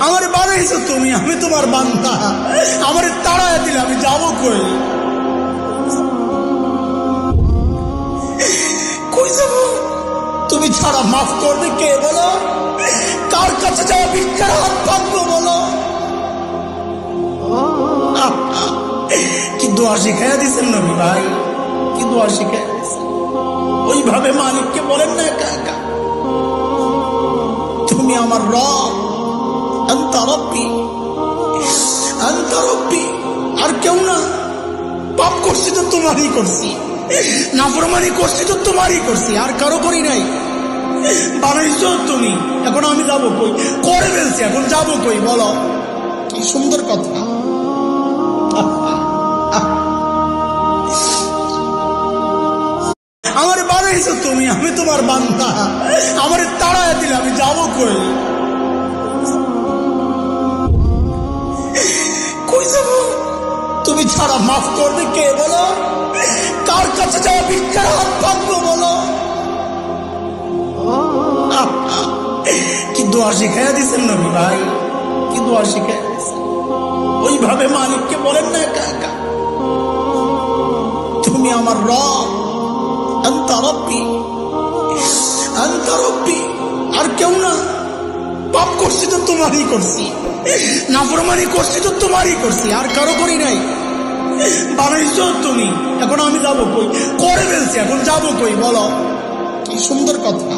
আমার বানাইছো তুমি, আমি তোমার বান্দা। আমার তাড়ায় দিলে আমি যাবো কই? কই যাবো? তুমি ছাড়া মাফ করবে কে বলো? কার কাছে যাওয়া ভিক্ষার হাত পাতবো বলো? কি দোয়া শিখাইয়া দিচ্ছেন নবী ভাই, কি দোয়া শিখাইয়া দিচ্ছেন। ওইভাবে মালিককে বলেন না একা একা, তুমি আমার রব, আনতা রব্বি, আনতা রব্বি, আর কেউ না। পাপ করছি তো তোমারই করছি, নাফরমানি করছি তো তোমারই করছি, আর কারো করি নাই। বানাইছো তুমি, এখন আমি যাবো কই? করে ফেলছি, এখন যাবো কই বলো? কি সুন্দর কথা। আমার বানাইছো তুমি, আমি তোমার বান্দা। আমার তাড়ায় দিলে আমি যাবো কই? কই যাবো? তুমি ছাড়া মাফ করবে কে বলো? কার কাছে যাওয়া ভিক্ষার হাত পাতবো বলো? কি দোয়া শিখাইয়া দিচ্ছেন নবী ভাই, কি দোয়া শিখাইয়া দিচ্ছেন। ওইভাবে মালিককে বলেন না একা একা, তুমি আমার রব, আনতা রব্বি, আনতা রব্বি, আর কেউ না। পাপ করছি তো তোমারই করছি, নাফরমানি করছি তো তোমারই করছি, আর কারো করি নাই। বানাইছো তুমি, এখন আমি যাবো কই? করে ফেলছি, এখন যাবো কই বলো? কি সুন্দর কথা।